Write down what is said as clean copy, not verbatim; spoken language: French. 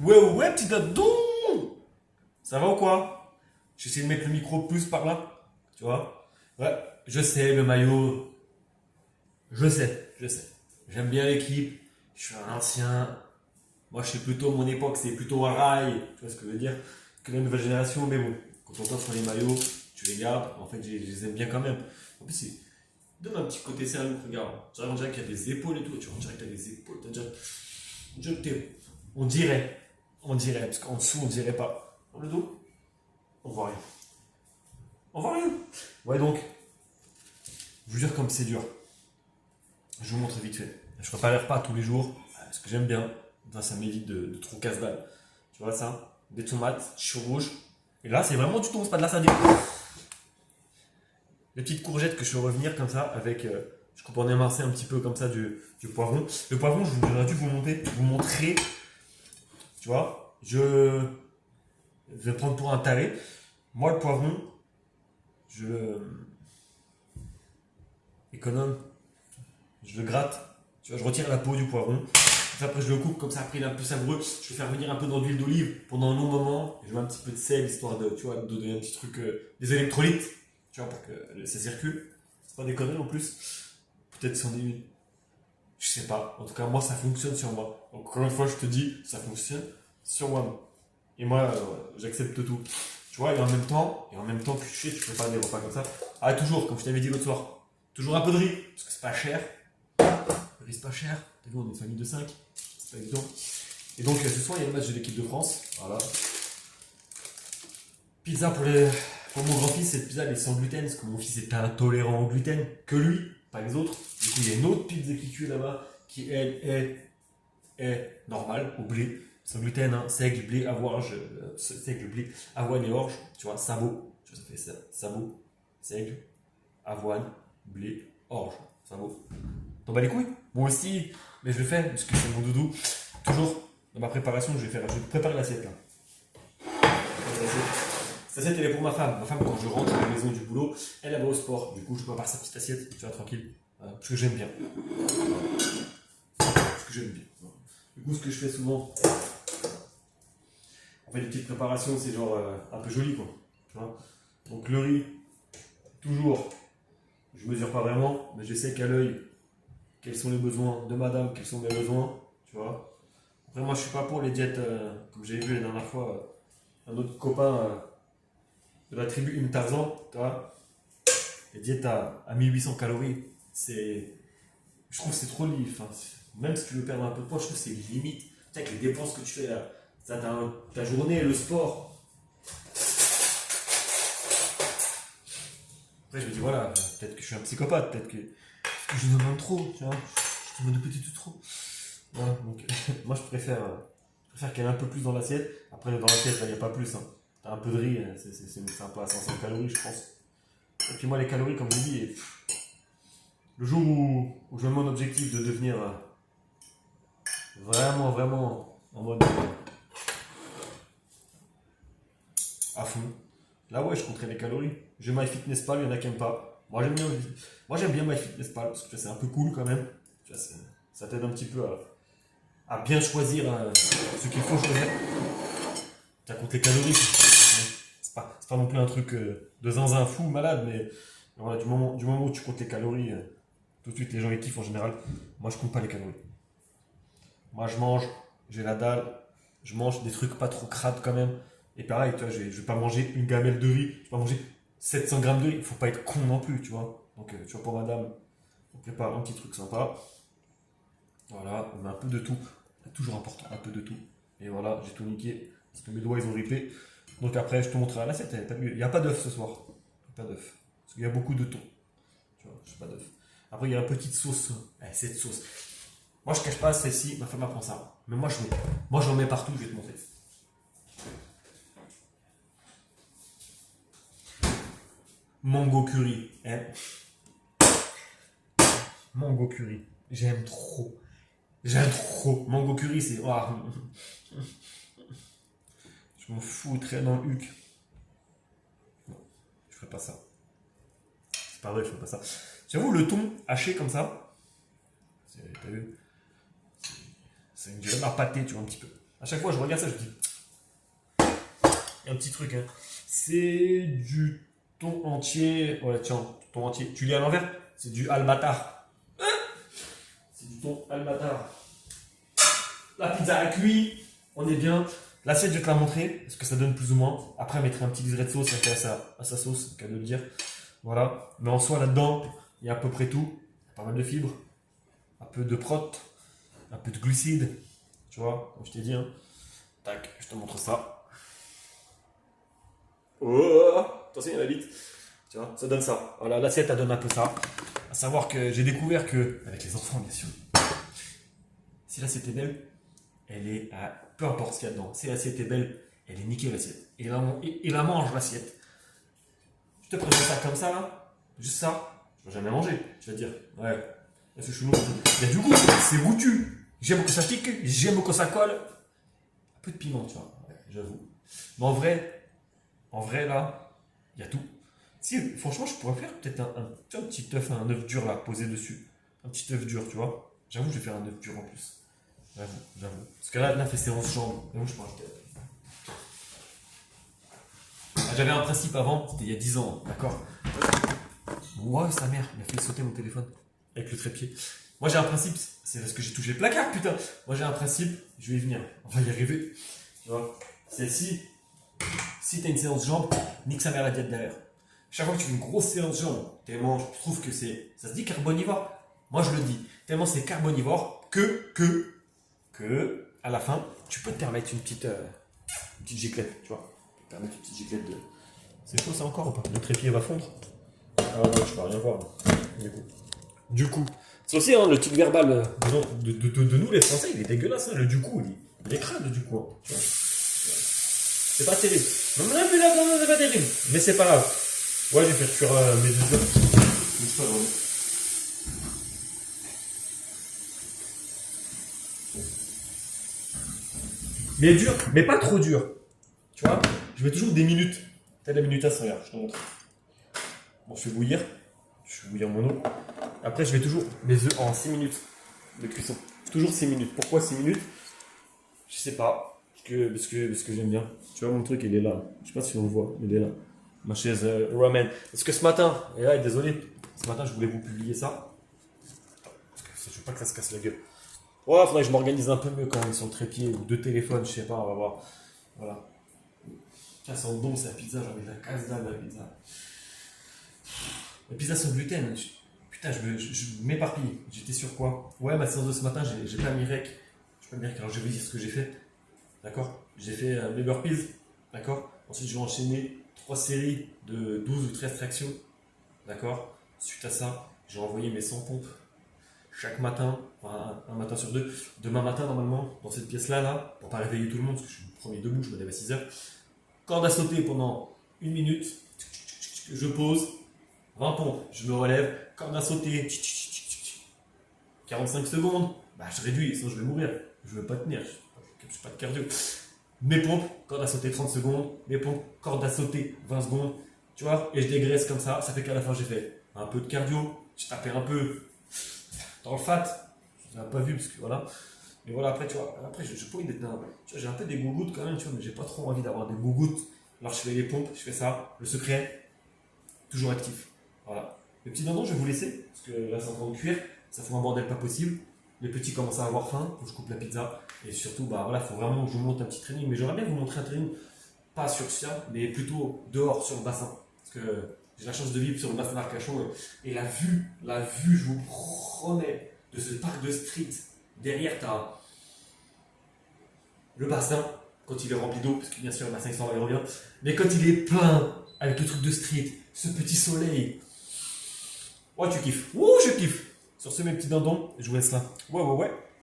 Ouais, petit dadon. Ça va ou quoi? J'essaie de mettre le micro plus par là. Tu vois? Ouais, je sais, le maillot. Je sais. J'aime bien l'équipe. Je suis un ancien. Moi, je suis plutôt, mon époque, c'est plutôt un rail. Tu vois ce que je veux dire? Que la nouvelle génération. Mais bon, quand on t'offre les maillots, tu les gardes. En fait, je les aime bien quand même. En plus, c'est. Donne un petit côté sérieux, regarde. On dirait qu'il y a des épaules et tout. Tu vois, on dirait qu'il y a des épaules. On dirait. On dirait. Parce qu'en dessous, on dirait pas. Dans le dos, on voit rien. On voit rien. Ouais, donc, je vous jure comme c'est dur. Je vous montre vite fait. Je ne prépare pas tous les jours. Parce que j'aime bien. Ça m'évite de trop casse-dalle. Tu vois ça? Des tomates, chou rouge. Et là, c'est vraiment du thon, c'est pas de la sardine. Les petites courgettes que je fais revenir comme ça avec. Je coupe en émincé un petit peu comme ça du poivron. Le poivron, j'aurais dû vous montrer. Tu vois, je vais prendre pour un taré. Moi, le poivron, je économe. Je le gratte. Tu vois, je retire la peau du poivron. Après, je le coupe comme ça. Après, il est un peu savoureux. Je vais faire venir un peu dans l'huile d'olive pendant un long moment. Je mets un petit peu de sel histoire de, tu vois, de donner un petit truc, des électrolytes. Tu vois, pour que ça circule. C'est pas des conneries en plus. Peut-être c'en est une. Je sais pas. En tout cas, moi, ça fonctionne sur moi. Donc, encore une fois, je te dis, ça fonctionne sur moi. Et moi, j'accepte tout. Tu vois, et en même temps que tu prépares des repas comme ça. Ah, toujours, comme je t'avais dit l'autre soir, toujours un peu de riz, parce que c'est pas cher. Le riz, c'est pas cher. T'as vu, on est une famille de 5. C'est pas évident. Et donc, ce soir, il y a le match de l'équipe de France. Voilà. Pizza pour mon grand-fils, cette pizza, elle est sans gluten, parce que mon fils est intolérant au gluten, que lui, pas les autres. Du coup, il y a une autre pizza qui cuit là-bas, qui, elle, est normale, au blé. Sans gluten, hein, seigle, blé, seigle, blé, avoine et orge, tu vois, sabot, tu vois, ça fait ça, sabot, seigle, avoine, blé, orge, sabot. T'en bats les couilles? Moi aussi, mais je le fais, parce que c'est mon doudou. Toujours, dans ma préparation, je vais préparer l'assiette là. Cette assiette, elle est pour ma femme. Ma femme, quand je rentre à la maison du boulot, elle va au sport. Du coup, je prépare sa petite assiette, tu vois, tranquille. Parce que j'aime bien. Parce que j'aime bien. Du coup, ce que je fais souvent, on fait des petites préparations, c'est genre un peu joli, quoi. Tu vois. Donc le riz, toujours, je mesure pas vraiment, mais je sais qu'à l'œil, quels sont les besoins de madame, quels sont mes besoins, tu vois. Après, moi, je suis pas pour les diètes, comme j'avais vu la dernière fois, un autre copain de la tribu Im Tarzan, tu vois. Les diètes à 1800 calories, je trouve que c'est trop limite. Enfin, même si tu veux perdre un peu de poids, je trouve que c'est limite. Tu sais, avec les dépenses que tu fais là, ta journée, le sport. Après, je me dis, voilà, peut-être que je suis un psychopathe, peut-être que je demande trop, tu vois. Je demande de petit tout trop. Voilà, donc moi, je préfère qu'il y ait un peu plus dans l'assiette. Après, dans l'assiette, il n'y a pas plus. Hein. T'as un peu de riz, c'est un peu à 500 calories, je pense. Et puis moi, les calories, comme je dis, le jour où je me mets mon objectif de devenir vraiment en mode à fond, là ouais, je compterai les calories. J'ai MyFitnessPal, il y en a qui n'aiment pas. Moi j'aime bien MyFitnessPal parce que c'est un peu cool quand même. Tu vois, ça t'aide un petit peu à bien choisir ce qu'il faut choisir. Tu comptes les calories. C'est pas non plus un truc de zinzin fou, malade, mais voilà, du moment où tu comptes les calories, tout de suite les gens ils kiffent en général. Moi je compte pas les calories. Moi, je mange, j'ai la dalle, je mange des trucs pas trop crades quand même. Et pareil, tu vois, je vais pas manger une gamelle de riz, je vais pas manger 700 grammes de riz. Il faut pas être con non plus, tu vois. Donc, tu vois, pour madame, on prépare un petit truc sympa. Voilà, on met un peu de tout. C'est toujours important, un peu de tout. Et voilà, j'ai tout niqué. Parce que mes doigts, ils ont ripé. Donc après, je te montrerai l'assiette. Il n'y a pas d'œuf ce soir. Pas d'œuf. Parce qu'il y a beaucoup de thon. Tu vois, je pas d'œuf. Après, il y a une petite sauce. Cette sauce. Moi, je cache pas celle-ci, ma femme apprend ça. Mais moi, j'en mets partout, je vais te montrer. Mango curry. Hein. Mango curry. J'aime trop. J'aime trop. Mango curry, c'est. Oh. Je m'en fous très dans le huc. Non, je ferai pas ça. C'est pas vrai, je ferai pas ça. J'avoue, le thon haché comme ça. T'as vu? C'est une gemme à pâté, tu vois, un petit peu. À chaque fois, je regarde ça, je dis. Il y a un petit truc, hein. C'est du thon entier. Ouais, tiens, thon entier. Tu lis à l'envers? C'est du almatar. C'est du thon almatar. La pizza a cuit. On est bien. L'assiette, je vais te la montrer. Ce que ça donne plus ou moins. Après, je mettrai un petit liseré de sauce à sa sauce, qu'à de le dire. Voilà. Mais en soi, là-dedans, il y a à peu près tout. Pas mal de fibres. Un peu de prot. Un peu de glucides. Tu vois, comme je t'ai dit. Hein. Tac, je te montre ça. Oh, attention, il va vite. Tu vois, ça donne ça. Voilà, l'assiette, elle donne un peu ça. À savoir que j'ai découvert que, avec les enfants, bien sûr, si l'assiette est belle, elle est à peu importe ce qu'il y a dedans. Si l'assiette est belle, elle est nickel l'assiette. Et la mange l'assiette. Je te présente ça comme ça là, juste ça, je vais jamais manger. Tu vas dire, ouais, c'est chelou. Il y a du goût, c'est goûtu. J'aime que ça pique, j'aime que ça colle. Un peu de piment, tu vois, ouais, j'avoue. Mais en vrai là, il y a tout. Si, franchement, je pourrais faire peut-être un petit œuf, un œuf dur là, posé dessus. Un petit œuf dur, tu vois. J'avoue, je vais faire un œuf dur en plus. J'avoue. Parce que là, fait séance jambes. J'avoue, je peux rajouter. J'avais un principe avant, c'était il y a 10 ans, d'accord. Ouais, sa mère, il a fait sauter mon téléphone avec le trépied. Moi, j'ai un principe, c'est parce que j'ai touché le placard, putain. Moi, j'ai un principe, je vais y venir. On va y arriver. Tu vois, c'est si t'as une séance jambes, nique sa mère la diète derrière. Chaque fois que tu fais une grosse séance jambes, tellement je trouve que ça se dit carbonivore. Moi, je le dis, tellement c'est carbonivore que à la fin, tu peux te permettre une petite giclette, tu vois. Tu peux te permettre une petite giclette de. C'est chaud ça encore ou pas? Le trépied va fondre. Ah ouais, je peux rien voir. Du coup. C'est aussi hein, le truc verbal de nous les Français, il est dégueulasse. Hein, le du coup, il est crade du coup. Hein, tu vois. C'est pas terrible. Non, c'est pas terrible. Mais c'est pas grave. Ouais, je vais faire cuire mes deux œufs. Mais dur, mais pas trop dur. Tu vois, je mets toujours des minutes. T'as la minute à 100, regarde, je te montre. Bon, je fais bouillir mon eau. Après, je mets toujours mes œufs en 6 minutes de cuisson. Toujours 6 minutes. Pourquoi 6 minutes? Je sais pas. Parce que j'aime bien. Tu vois, mon truc, il est là. Je sais pas si on le voit, il est là. Ma chaise ramen. Parce que ce matin, et là, désolé, ce matin, je voulais vous publier ça. Parce que je veux pas que ça se casse la gueule. Ouais, faudrait que je m'organise un peu mieux quand on est sur le trépied ou deux téléphones, je sais pas, on va voir. Voilà. Ça sent bon, c'est la pizza, j'ai envie de la casse dalle, la pizza. La pizza sans gluten. Putain, je m'éparpille. J'étais sur quoi? Ouais, ma séance de ce matin, j'ai pas mis rec. Je peux pas mis rec, alors je vais vous dire ce que j'ai fait. D'accord? J'ai fait mes burpees. D'accord? Ensuite, je vais enchaîner 3 séries de 12 ou 13 tractions. D'accord? Suite à ça, j'ai envoyé mes 100 pompes. Chaque matin, enfin, un matin sur deux. Demain matin, normalement, dans cette pièce-là, là, pour pas réveiller tout le monde, parce que je suis le premier debout, je me lève à 6 heures. Corde à sauter pendant 1 minute. Je pose. 20 pompes. Je me relève. Corde à sauter. 45 secondes. Bah, je réduis, sinon je vais mourir. Je veux pas tenir. Je suis pas de cardio. Mes pompes, corde à sauter 30 secondes. Mes pompes, corde à sauter 20 secondes. Tu vois, et je dégraisse comme ça. Ça fait qu'à la fin, j'ai fait un peu de cardio. J'ai tapé un peu dans le fat, je l'ai pas vu parce que voilà. Mais voilà, après, tu vois, après, je pas envie d'être un. Tu vois, j'ai un peu des gougouttes quand même, tu vois, mais j'ai pas trop envie d'avoir des gougouttes. Alors, je fais les pompes, je fais ça. Le secret, toujours actif. Voilà. Les petits dindons, je vais vous laisser parce que là, c'est en train de cuire. Ça fout un bordel pas possible. Les petits commencent à avoir faim, faut que je coupe la pizza. Et surtout, bah voilà, faut vraiment que je vous monte un petit training. Mais j'aimerais bien vous montrer un training, pas sur ça, mais plutôt dehors, sur le bassin. Parce que j'ai la chance de vivre sur le bassin d'Arcachon et la vue, je vous promets, de ce parc de street, derrière t'as le bassin, quand il est rempli d'eau, parce que bien sûr le bassin il s'en va et revient, mais quand il est plein, avec le truc de street, ce petit soleil, ouais tu kiffes, ouh je kiffe. Sur ce mes petits dindons, je vous laisse là. Ouais.